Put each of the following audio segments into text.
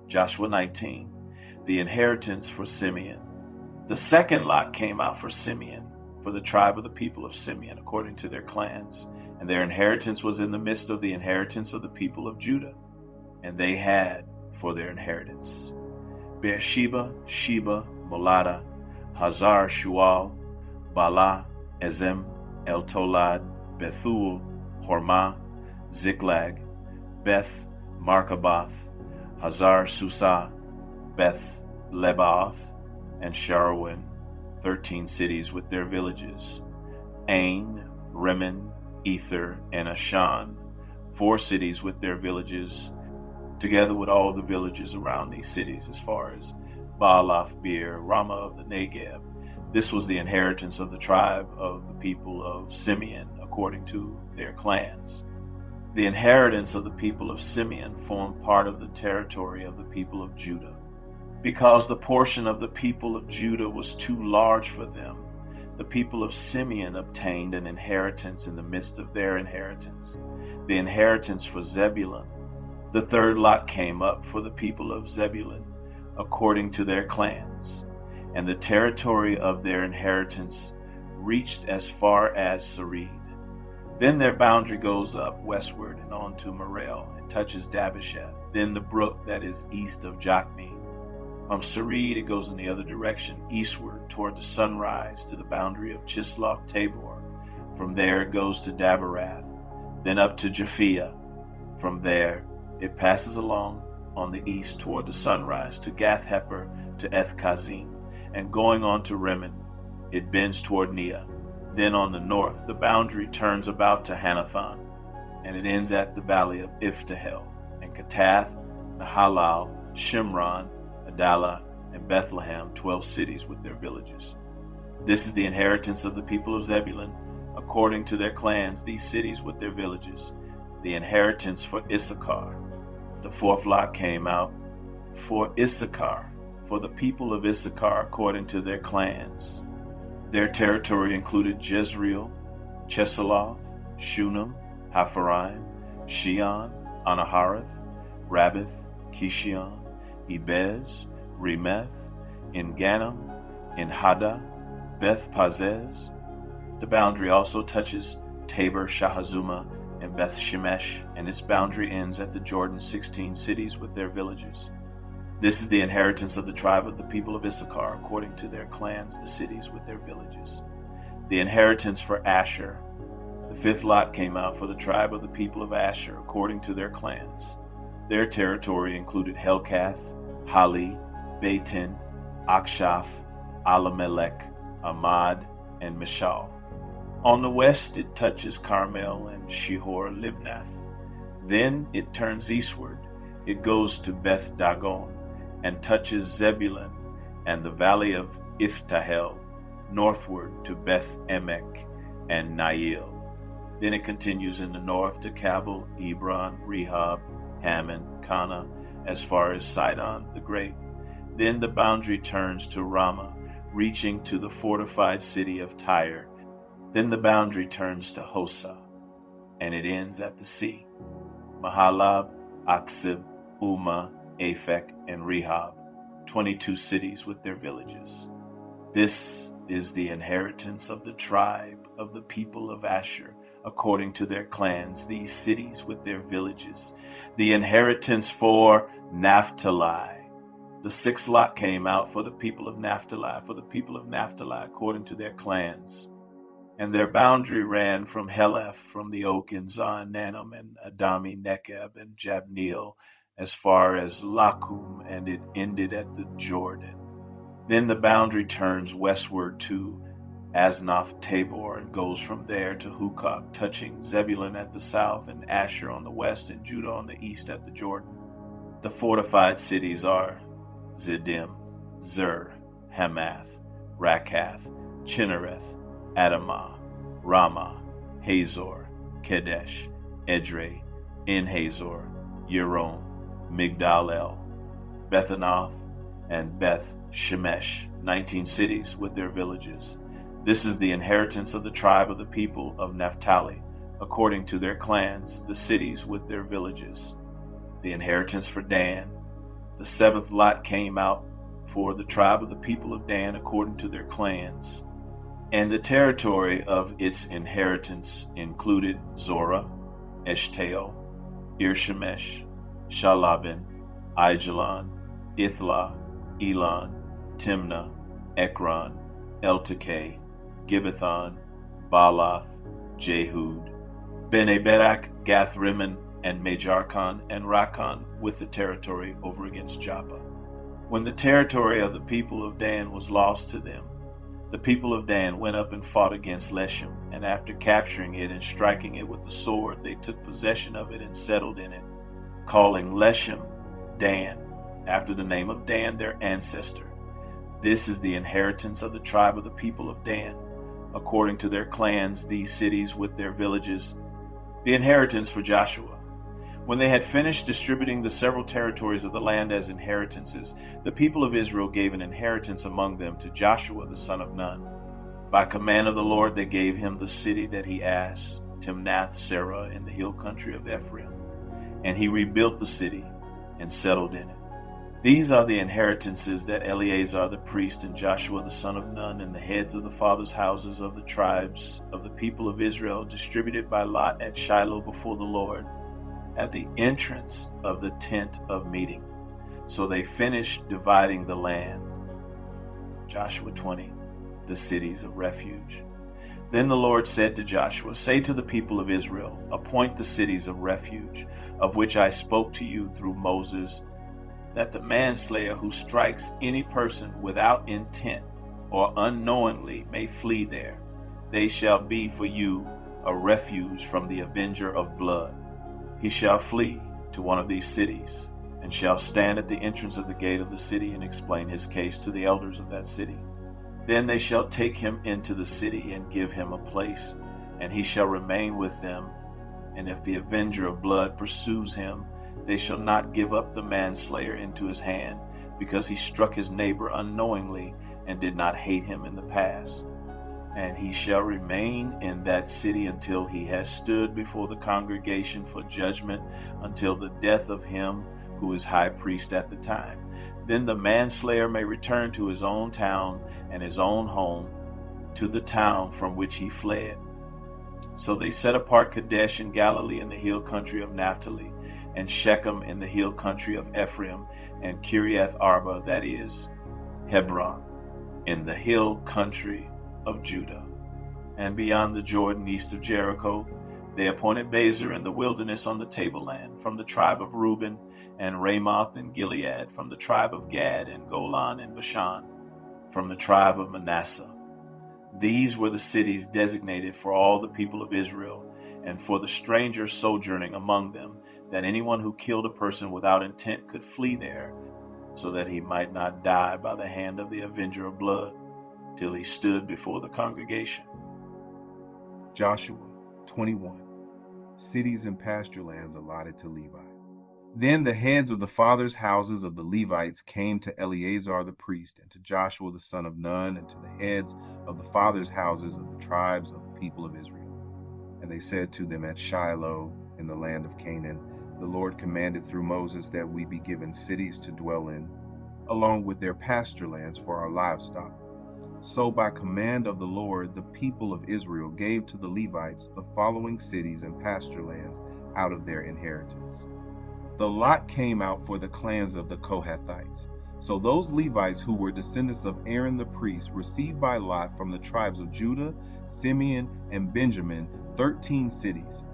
Joshua 19. The inheritance for Simeon. The second lot came out for Simeon, for the tribe of the people of Simeon, according to their clans. And their inheritance was in the midst of the inheritance of the people of Judah. And they had for their inheritance Beersheba, Sheba, Molada, Hazar Shual, Bala, Ezem, El Tolad, Bethul, Hormah, Ziklag, Beth Markaboth, Hazar Susah, Beth Lebaoth, and Sharwin, 13 cities with their villages, Ain, Rimmon, Ether, and Ashan, 4 cities with their villages, together with all the villages around these cities, as far as Baalath Beer, Ramah of the Negev. This was the inheritance of the tribe of the people of Simeon, according to their clans. The inheritance of the people of Simeon formed part of the territory of the people of Judah. Because the portion of the people of Judah was too large for them, the people of Simeon obtained an inheritance in the midst of their inheritance, the inheritance for Zebulun. The third lot came up for the people of Zebulun, according to their clans, and the territory of their inheritance reached as far as Sarid. Then their boundary goes up westward and on to Morel and touches Dabasheth, then the brook that is east of Jokneam. From Sarid it goes in the other direction, eastward toward the sunrise to the boundary of Chisloth Tabor. From there it goes to Dabarath, then up to Japhia. From there it passes along on the east toward the sunrise to Gath-Hepher to Eth-Kazin, and going on to Rimmon, it bends toward Neah. Then on the north the boundary turns about to Hanathon, and it ends at the valley of Iftahel, and Katath, Nahalal, Shimron, Adalah, and Bethlehem, 12 cities with their villages. This is the inheritance of the people of Zebulun, according to their clans, these cities with their villages. The inheritance for Issachar. The fourth lot came out for Issachar, for the people of Issachar according to their clans. Their territory included Jezreel, Chesulloth, Shunem, Hapharaim, Shion, Anaharath, Rabbith, Kishion, Ebez, Remeth, En-Ganim, En-Haddah, Beth Pazez. The boundary also touches Tabor, Shahazuma, and Beth Shemesh, and its boundary ends at the Jordan, 16 cities with their villages. This is the inheritance of the tribe of the people of Issachar, according to their clans, the cities with their villages. The inheritance for Asher. The fifth lot came out for the tribe of the people of Asher, according to their clans. Their territory included Helkath, Hali, Beitin, Akshaph, Alamelech, Amad, and Mishal. On the west it touches Carmel and Shihor Libnath. Then it turns eastward. It goes to Beth Dagon and touches Zebulun and the valley of Iftahel, northward to Beth Emek and Nail. Then it continues in the north to Cabul, Ebron, Rehob, Hammon, Kana, as far as Sidon the Great. Then the boundary turns to Ramah, reaching to the fortified city of Tyre. Then the boundary turns to Hosa, and it ends at the sea. Mahalab, Aksib, Uma, Aphek, and Rehob, 22 cities with their villages. This is the inheritance of the tribe of the people of Asher, according to their clans, these cities with their villages. The inheritance for Naphtali. The sixth lot came out for the people of Naphtali, according to their clans. And their boundary ran from Heleph, from the oak in Zaan-Nannim, and Adami Nekeb, and Jabneel, as far as Lakum, and it ended at the Jordan. Then the boundary turns westward to Aznoth Tabor, and goes from there to Hukok, touching Zebulun at the south, and Asher on the west, and Judah on the east at the Jordan. The fortified cities are Ziddim, Zer, Hamath, Rakath, Chinnereth, Adamah, Ramah, Hazor, Kedesh, Edrei, En-Hazor, Yerom, Migdal-El, Bethanoth, and Beth Shemesh, 19 cities with their villages. This is the inheritance of the tribe of the people of Naphtali, according to their clans, the cities with their villages. The inheritance for Dan. The seventh lot came out for the tribe of the people of Dan according to their clans, and the territory of its inheritance included Zorah, Eshtaol, Irshemesh, Shalabin, Aijalon, Ithla, Elon, Timnah, Ekron, Eltekeh, Gibbethon, Baalath, Jehud, Bene-Berak, Gath-Rimmon, and Mejarkon, and Rakon, with the territory over against Joppa. When the territory of the people of Dan was lost to them, the people of Dan went up and fought against Leshem, and after capturing it and striking it with the sword, they took possession of it and settled in it, calling Leshem Dan, after the name of Dan, their ancestor. This is the inheritance of the tribe of the people of Dan, according to their clans, these cities with their villages, the inheritance for Joshua. When they had finished distributing the several territories of the land as inheritances, the people of Israel gave an inheritance among them to Joshua the son of Nun. By command of the Lord they gave him the city that he asked, Timnath-Serah, in the hill country of Ephraim, and he rebuilt the city and settled in it. These are the inheritances that Eleazar the priest and Joshua the son of Nun and the heads of the fathers' houses of the tribes of the people of Israel distributed by lot at Shiloh before the Lord, at the entrance of the tent of meeting. So they finished dividing the land. Joshua 20, the cities of refuge. Then the Lord said to Joshua, say to the people of Israel, appoint the cities of refuge, of which I spoke to you through Moses, that the manslayer who strikes any person without intent or unknowingly may flee there. They shall be for you a refuge from the avenger of blood. He shall flee to one of these cities, and shall stand at the entrance of the gate of the city and explain his case to the elders of that city. Then they shall take him into the city and give him a place, and he shall remain with them. And if the avenger of blood pursues him, they shall not give up the manslayer into his hand, because he struck his neighbor unknowingly and did not hate him in the past. And he shall remain in that city until he has stood before the congregation for judgment, until the death of him who is high priest at the time. Then the manslayer may return to his own town and his own home, to the town from which he fled. So they set apart Kadesh in Galilee in the hill country of Naphtali, and Shechem in the hill country of Ephraim, and Kiriath Arba, that is, Hebron, in the hill country of Judah. And beyond the Jordan, east of Jericho, they appointed Bezer in the wilderness on the tableland, from the tribe of Reuben, and Ramoth in Gilead, from the tribe of Gad, and Golan in Bashan, from the tribe of Manasseh. These were the cities designated for all the people of Israel, and for the strangers sojourning among them, that anyone who killed a person without intent could flee there, so that he might not die by the hand of the avenger of blood, till he stood before the congregation. Joshua 21. Cities and pasture lands allotted to Levi. Then the heads of the fathers' houses of the Levites came to Eleazar the priest, and to Joshua the son of Nun, and to the heads of the fathers' houses of the tribes of the people of Israel. And they said to them at Shiloh in the land of Canaan, the Lord commanded through Moses that we be given cities to dwell in, along with their pasture lands for our livestock. So by command of the Lord, the people of Israel gave to the Levites the following cities and pasture lands out of their inheritance. The lot came out for the clans of the Kohathites. So those Levites who were descendants of Aaron the priest received by lot from the tribes of Judah, Simeon, and Benjamin 13 cities.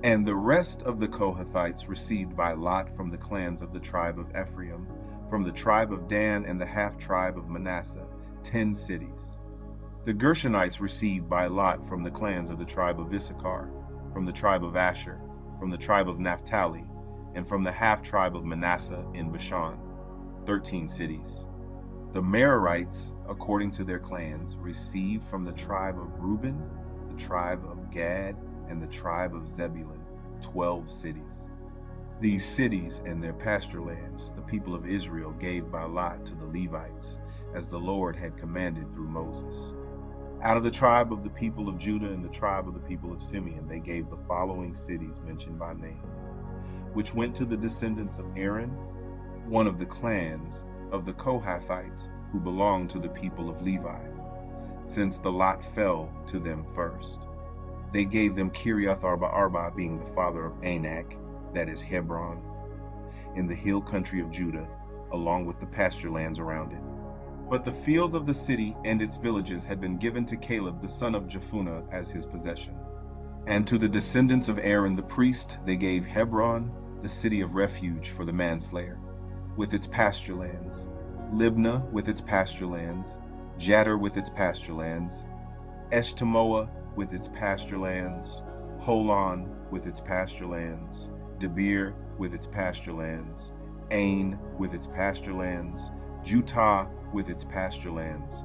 And the rest of the Kohathites received by lot from the clans of the tribe of Ephraim, from the tribe of Dan and the half-tribe of Manasseh, 10 cities. The Gershonites received by lot from the clans of the tribe of Issachar, from the tribe of Asher, from the tribe of Naphtali, and from the half-tribe of Manasseh in Bashan, 13 cities. The Merarites, according to their clans, received from the tribe of Reuben, the tribe of Gad, and the tribe of Zebulun, 12 cities. These cities and their pasture lands the people of Israel gave by lot to the Levites, as the Lord had commanded through Moses. Out of the tribe of the people of Judah and the tribe of the people of Simeon, they gave the following cities mentioned by name, which went to the descendants of Aaron, one of the clans of the Kohathites who belonged to the people of Levi, since the lot fell to them first. They gave them Kiriath Arba, being the father of Anak, that is Hebron, in the hill country of Judah, along with the pasture lands around it. But the fields of the city and its villages had been given to Caleb the son of Jephunneh as his possession. And to the descendants of Aaron the priest they gave Hebron, the city of refuge for the manslayer, with its pasture lands, Libnah with its pasture lands, Jattir with its pasture lands, Eshtemoa with its pasture lands, Holon with its pasture lands, Debir with its pasture lands, Ain with its pasture lands, Jutah with its pasture lands,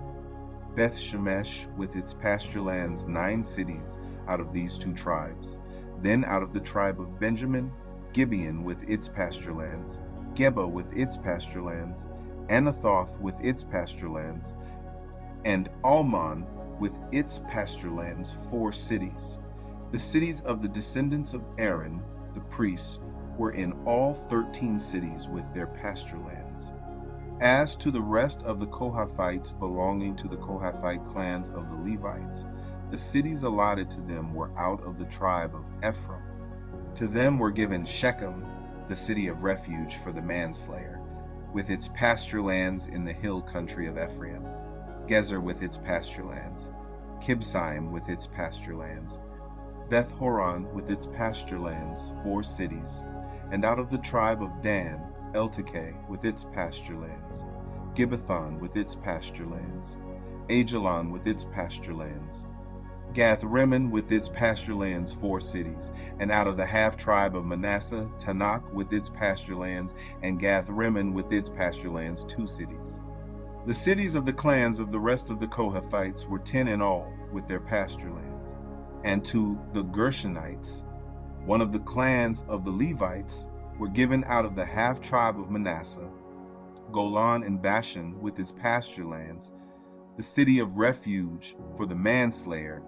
Beth Shemesh with its pasture lands, 9 cities out of these 2 tribes. Then out of the tribe of Benjamin, Gibeon with its pasture lands, Geba with its pasture lands, Anathoth with its pasture lands, and Almon with its pasture lands, 4 cities. The cities of the descendants of Aaron, the priests, were in all 13 cities with their pasture lands. As to the rest of the Kohathites belonging to the Kohathite clans of the Levites, the cities allotted to them were out of the tribe of Ephraim. To them were given Shechem, the city of refuge for the manslayer, with its pasture lands in the hill country of Ephraim, Gezer with its pasture lands, Kibsaim with its pasture lands, Beth Horon with its pasture lands, 4 cities, and out of the tribe of Dan, Eltekeh with its pasture lands, Gibbethon with its pasture lands, Ajalon with its pasture lands, Gath-Rimmon with its pasture lands, 4 cities, and out of the half-tribe of Manasseh, Tanakh with its pasture lands, and Gath-Rimmon with its pasture lands, 2 cities. The cities of the clans of the rest of the Kohathites were 10 in all, with their pasture lands. And to the Gershonites, one of the clans of the Levites, were given out of the half-tribe of Manasseh, Golan and Bashan with its pasture lands, the city of refuge for the manslayer,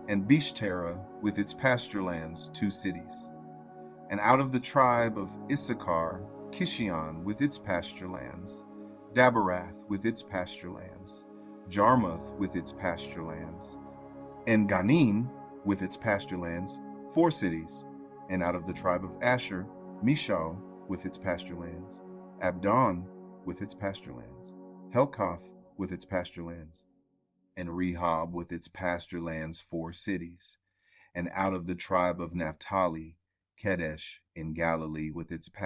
and Bishtera with its pasture lands, 2 cities. And out of the tribe of Issachar, Kishion with its pasture lands, Daberath with its pasture lands, Jarmuth with its pasture lands, and Ganim with its pasture lands, 4 cities. And out of the tribe of Asher, Mishal with its pasture lands, Abdon with its pasture lands, Helkath with its pasture lands, and Rehob with its pasture lands, 4 cities. And out of the tribe of Naphtali, Kedesh in Galilee with its pasture